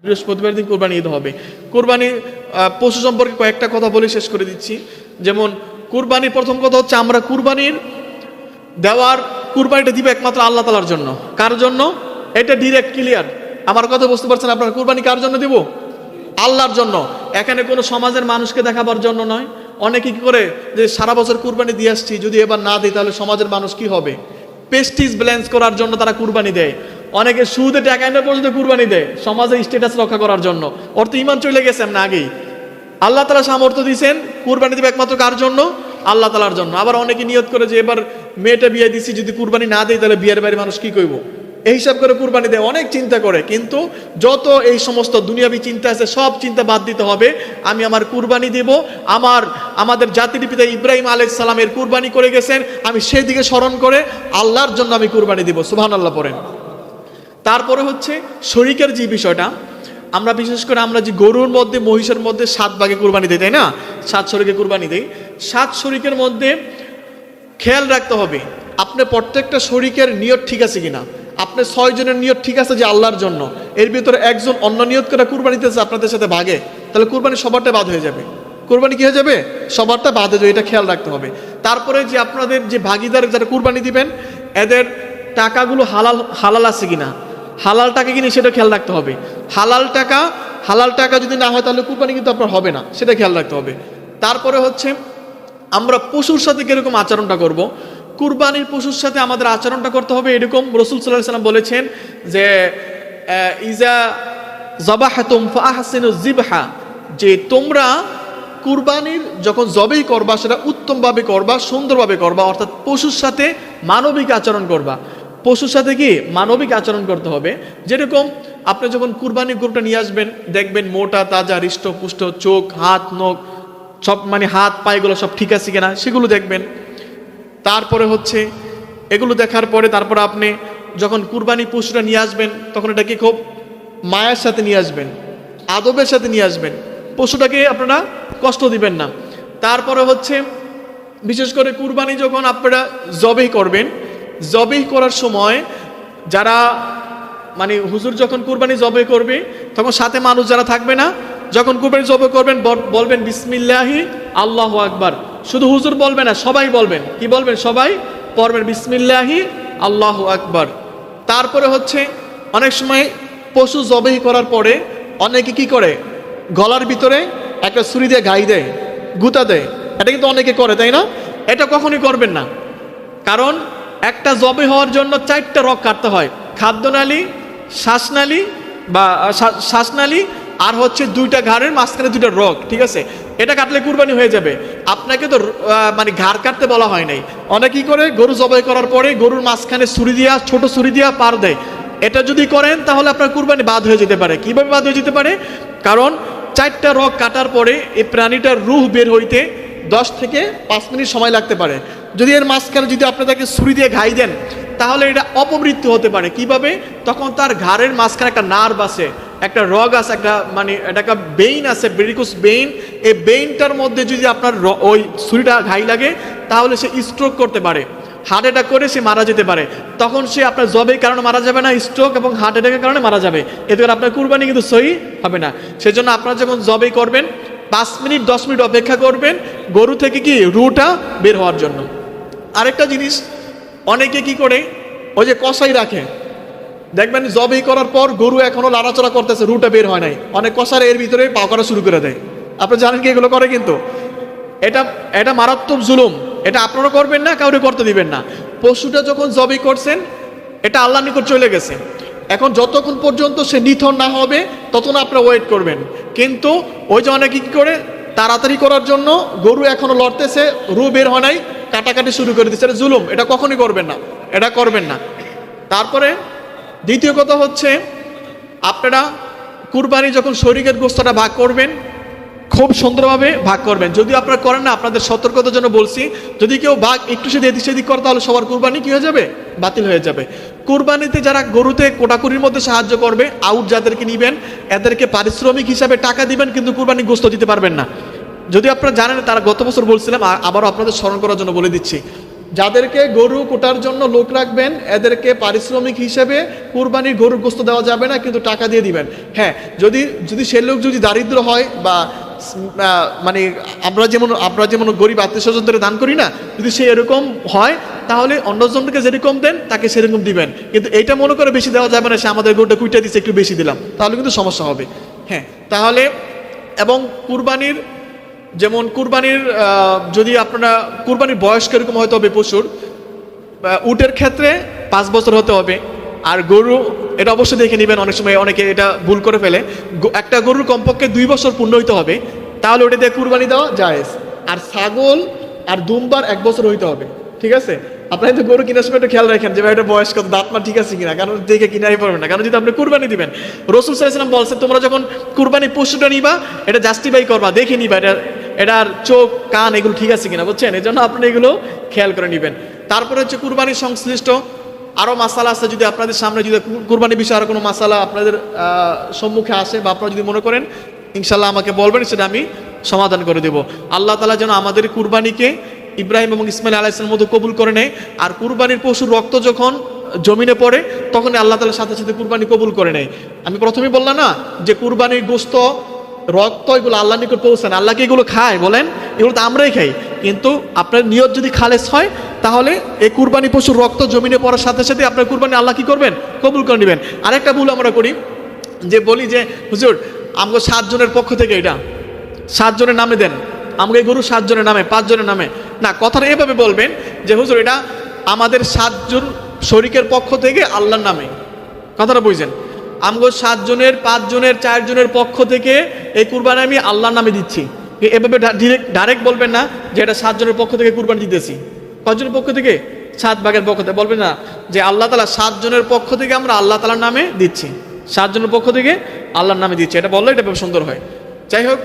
বৃহস্পতিবার দিন কুরবানি ঈদ হবে। কুরবানি পশু সম্পর্কে কয়েকটা কথা বলে শেষ করে দিচ্ছি। যেমন কুরবানির প্রথম কথা হচ্ছে, আমরা কুরবানির কুরবানিটা দিব একমাত্র আল্লাহ তাআলার জন্য। কার জন্য? এটা ডিরেক্ট ক্লিয়ার। আমার কথা বুঝতে পারছেন আপনারা? কুরবানি কার জন্য দিব? আল্লাহর জন্য। এখানে কোনো সমাজের মানুষকে দেখাবার জন্য নয়। অনেকে কি করে যে সারা বছর কুরবানি দিয়ে আসছি, যদি এবার না দিই তাহলে সমাজের মানুষ কি হবে, পেস্টিজ ব্যালেন্স করার জন্য তারা কুরবানি দেয়। অনেকে সুদে টাকা এনে পর্যন্ত কুরবানি দেয় সমাজের স্ট্যাটাস রক্ষা করার জন্য। ওর তো ইমান চলে গেছে না আগেই। আল্লাহ তাআলা সামর্থ্য দিয়েছেন, কুরবানি দিবে একমাত্র কার জন্য? আল্লাহ তাআলার জন্য। আবার অনেকে নিয়ত করে যে এবার মেয়েটা বিয়ে দিছি, যদি কুরবানি না দেয় তাহলে বিয়ের বাড়ির মানুষ কি কইব, এই হিসাব করে কুরবানি দেয়, অনেক চিন্তা করে। কিন্তু যত এই সমস্ত দুনিয়াবি চিন্তা আছে সব চিন্তা বাদ দিতে হবে। আমি আমার কুরবানি দেব, আমাদের জাতির পিতা ইব্রাহিম আলাইহিস সালামের কুরবানি করে গেছেন, আমি সেই দিকে স্মরণ করে আল্লাহর জন্য আমি কুরবানি দিব। সুবহানাল্লাহ পড়েন। তারপরে হচ্ছে শরীকের যে বিষয়টা, আমরা বিশেষ করে আমরা যে গরুর মধ্যে মহিষের মধ্যে 7 ভাগে কুরবানি দেই, তাই না? 7 শরীকে কুরবানি দেই। 7 শরীকের মধ্যে খেয়াল রাখতে হবে আপনি প্রত্যেকটা শরীকের নিয়ত ঠিক আছে কিনা। আপনি 6 জনের নিয়ত ঠিক আছে যে আল্লাহর জন্য, এর ভিতরে একজন অন্য নিয়ত করে কুরবানি দিতেছে আপনাদের সাথে ভাগে, তাহলে কুরবানি সবারটা বাদ হয়ে যাবে। কুরবানি কি হয়ে যাবে? সবারটা বাদ হয়ে যাবে। এটা খেয়াল রাখতে হবে। তারপরে যে আপনাদের যে ভাগিদার যারা কুরবানি দিবেন, এদের টাকাগুলো হালাল আছে কিনা, হালাল টাকা কিনা সেটা খেয়াল রাখতে হবে। হালাল টাকা যদি না হয় তাহলে কুরবানি কিন্তু আপনার হবে না, সেটা খেয়াল রাখতে হবে। তারপরে হচ্ছে আমরা পশুর সাথে কিরকম আচরণটা করব। কুরবানির পশুর সাথে আমাদের আচরণটা করতে হবে এরকম রাসূল সাল্লাল্লাহু আলাইহি ওয়াসাল্লাম বলেছেন যে ইজা যাবাহাতুম ফাআহসিনুজ যিবহা, যে তোমরা কুরবানির যখন জবাই করবা সেটা উত্তমভাবে করবা, সুন্দরভাবে করবা, অর্থাৎ পশুর সাথে মানবিক আচরণ করবা। পশুর সাথে কি মানবিক আচরণ করতে হবে। যেরকম আপনি যখন কুরবানি গরুটা নিয়ে আসবেন, দেখবেন মোটা তাজা হৃষ্টপুষ্ট, চোখ হাত নখ সব মানে হাত পায়েগুলো সব ঠিক আছে কিনা সেগুলো দেখবেন। তারপরে হচ্ছে এগুলো দেখার পরে তারপরে আপনি যখন কুরবানি পশুটা নিয়ে আসবেন তখন এটাকে খুব মায়ের সাথে নিয়ে আসবেন, আদবের সাথে নিয়ে আসবেন, পশুটাকে আপনারা কষ্ট দিবেন না। তারপরে হচ্ছে বিশেষ করে কুরবানি যখন আপনারা জবাই করবেন, জবাই করার সময় যারা মানে হুজুর যখন কুরবানি জবাই করবে তখন সাথে মানুষ যারা থাকবে না, যখন কুরবানি জবাই করবেন বলবেন বিসমিল্লাহি আল্লাহু আকবার। শুধু হুজুর বলবে না, সবাই বলবেন। কি বলবেন? সবাই পড়বেন বিসমিল্লাহি আল্লাহু আকবার। তারপরে হচ্ছে অনেক সময় পশু জবাই করার পরে অনেকে কি করে, গলার ভিতরে একটা ছুরি দিয়ে ঘাই দেয়, গুতা দেয়। এটা কিন্তু অনেকে করে, তাই না? এটা কখনই করবেন না। কারণ একটা জবাই হওয়ার জন্য 4টা রগ কাটতে হয়, খাদ্যনালী, শ্বাসনালী বা শ্বাসনালী আর হচ্ছে 2টা ঘাড়ের মাঝখানে 2টা রগ, ঠিক আছে? এটা কাটলে কুরবানি হয়ে যাবে। আপনাকে তো মানে ঘাড় কাটতে বলা হয় নাই। অনেক কি করে গরু জবাই করার পরে গরুর মাঝখানে ছুরি দিয়া, ছোট ছুরি দিয়া পার দেয়। এটা যদি করেন তাহলে আপনার কুরবানি বাদ হয়ে যেতে পারে। কিভাবে বাদ হয়ে যেতে পারে? কারণ 4টা রগ কাটার পরে এই প্রাণীটার রূহ বের হইতে 10 থেকে 5 মিনিট সময় লাগতে পারে। যদি এর মাঝখানে যদি আপনি তাকে ছুরি দিয়ে ঘাই দেন তাহলে এটা অপমৃত্যু হতে পারে। কিভাবে? তখন তার ঘাড়ের মাঝখানে একটা নার্ভ আছে, একটা রগ আছে, একটা মানে এটা একটা বেইন আছে, ভেরিকোস বেইন। এই বেইনটার মধ্যে যদি আপনার ওই ছুরিটা ঘাই লাগে তাহলে সে স্ট্রোক করতে পারে, হার্ট অ্যাটাক করে সে মারা যেতে পারে। তখন সে আপনার জবের কারণে মারা যাবে না, স্ট্রোক এবং হার্ট অ্যাটাকের কারণে মারা যাবে। এতে করে আপনার কুরবানি কিন্তু সহি হবে না। সেজন্য আপনারা যখন জবাই করবেন 5 মিনিট 10 মিনিট অপেক্ষা করবেন গরু থেকে কি রুটা বের হওয়ার জন্য। আরেকটা জিনিস অনেকে কি করে, ওই যে কষাই রাখে, দেখবেন জবাই করার পর গরু এখনো লড়াচড়া করতেছে, রুটা বের হয় নাই, অনেক কষারে এর ভিতরে পাও করা শুরু করে দেয়। আপনি জানেন কি এগুলো করে? কিন্তু এটা মারাত্মক জুলুম। এটা আপনারা করবেন না, কাউকে করতে দিবেন না। পশুটা যখন জবাই করছেন এটা আল্লাহর নিকট চলে গেছে, এখন যতক্ষণ পর্যন্ত সে নিথর না হবে ততক্ষণ আপনারা ওয়েট করবেন। কিন্তু ওই যে অনেকে কি করে তাড়াতাড়ি করার জন্য গরু এখনো লড়তেছে, রু বের হয় নাই, কাটাকাটি শুরু করে দিচ্ছে। এটা জুলুম, এটা কখনই করবেন না, এটা করবেন না। তারপরে দ্বিতীয় কথা হচ্ছে আপনারা কুরবানি যখন শরীকের গোশতটা ভাগ করবেন খুব সুন্দরভাবে ভাগ করবেন। যদি আপনারা করেন না, আপনাদের সতর্কতার জন্য বলছি, যদি কেউ ভাগ একটু এদিক সেদিক করে তাহলে সবার কুরবানি কি হয়ে যাবে? বাতিল হয়ে যাবে। কুরবানিতে যারা গরুতে কোটাকুরির মধ্যে সাহায্য করবে, আউট যাদেরকে নিবেন এদেরকে পারিশ্রমিক হিসাবে টাকা দিবেন, কিন্তু কুরবানি গোশত দিতে পারবেন না। যদি আপনারা জানেন, তারা গত বছর বলছিলাম, আবারও আপনাদের স্মরণ করার জন্য বলে দিচ্ছি, যাদেরকে গরু কোটার জন্য লোক রাখবেন এদেরকে পারিশ্রমিক হিসেবে কুরবানির গরুর গোশত দেওয়া যাবে না, কিন্তু টাকা দিয়ে দিবেন। হ্যাঁ, যদি সে লোক যদি দারিদ্র হয় বা মানে আমরা যেমন গরিব আত্মীয় স্বজনদের দান করি না, যদি সে এরকম হয় তাহলে অন্যজনকে যেরকম দেন তাকে সেরকম দিবেন। কিন্তু এইটা মনে করে বেশি দেওয়া যাবে না, সে আমাদের গরুটা কুইটা দিচ্ছে একটু বেশি দিলাম, তাহলে কিন্তু সমস্যা হবে। হ্যাঁ, তাহলে এবং কুরবানির যদি আপনারা কুরবানির বয়স কিরকম হতে হবে পশুর, উটের ক্ষেত্রে 5 বছর হতে হবে। আর গরু এটা অবশ্যই দেখে নেবেন, অনেক সময় অনেকে এটা ভুল করে ফেলে, একটা গরুর কমপক্ষে 2 বছর পূর্ণ হইতে হবে, তাহলে ওটা দিয়ে কুরবানি দেওয়া জায়েজ। আর ছাগল আর দুম্বার 1 বছর হইতে হবে, ঠিক আছে? আপনারা কিন্তু গরু কেনার সময় একটু খেয়াল রাখেন যে ভাই এটা বয়স কত, দাঁত মা ঠিক আছে কিনা, কারণ দেখে কিনাই পারবেন না। কারণ যদি আপনি কুরবানি দিবেন, রাসূল সাল্লাল্লাহু আলাইহি ওয়াসাল্লাম বলছেন তোমরা যখন কুরবানি পশুটা নিবা এটা জাস্টিফাই করবা, দেখে নিবা এটার চোখ কান এগুলো ঠিক আছে কিনা, বুঝছেন? এই জন্য আপনি এগুলো খেয়াল করে নেবেন। তারপরে হচ্ছে কুরবানির সংশ্লিষ্ট আরও মাসালা আছে, যদি আপনাদের সামনে যদি কুরবানির বিষয়ে আরও কোনো মাসালা আপনাদের সম্মুখে আসে বা আপনারা যদি মনে করেন ইনশাল্লাহ আমাকে বলবেন, সেটা আমি সমাধান করে দেব। আল্লাহ তাআলা যেন আমাদের কুরবানিকে ইব্রাহিম এবং ইসমাইল আলাইহিস সালামের মতো কবুল করে নেয়। আর কুরবানির পশুর রক্ত যখন জমিনে পড়ে তখন আল্লাহ তাআলার সাথে সাথে কুরবানি কবুল করে নেয়। আমি প্রথমেই বললাম না যে কুরবানির গোশত রক্ত এগুলো আল্লাহর নিকট পৌঁছান, আল্লাহকে এগুলো খায় বলেন, এগুলো তো আমরাই খাই। কিন্তু আপনার নিয়ত যদি খালেস হয় তাহলে এই কুরবানি পশুর রক্ত জমিনে পড়ার সাথে সাথে আপনার কুরবানি আল্লাহ কি করবেন, কবুল করে নেবেন। আরেকটা ভুল আমরা করি, যে বলি যে হুজুর আমাকে 7 জনের পক্ষ থেকে এটা 7 জনের নামে দেন, আমাকে এই গরু 7 জনের নামে 5 জনের নামে না। কথাটা এভাবে বলবেন যে হুজুর এটা আমাদের 7 জন শরীকের পক্ষ থেকে আল্লাহর নামে, কথাটা বুঝছেন? আমগো 7 জনের 5 জনের 4 জনের পক্ষ থেকে এই কুরবানি আমি আল্লাহর নামে দিচ্ছি। এভাবে ডাইরেক্ট বলবেন না যে এটা 7 জনের পক্ষ থেকে কুরবানি দিতেছি। কয়জনের পক্ষ থেকে? 7 ভাগের পক্ষ থেকে। বলবেন না যে আল্লাহ তাআলা 7 জনের পক্ষ থেকে আমরা আল্লাহ তাআলার নামে দিচ্ছি, 7 জনের পক্ষ থেকে আল্লাহর নামে দিচ্ছি, এটা বললে এটা সুন্দর হয়। যাই হোক।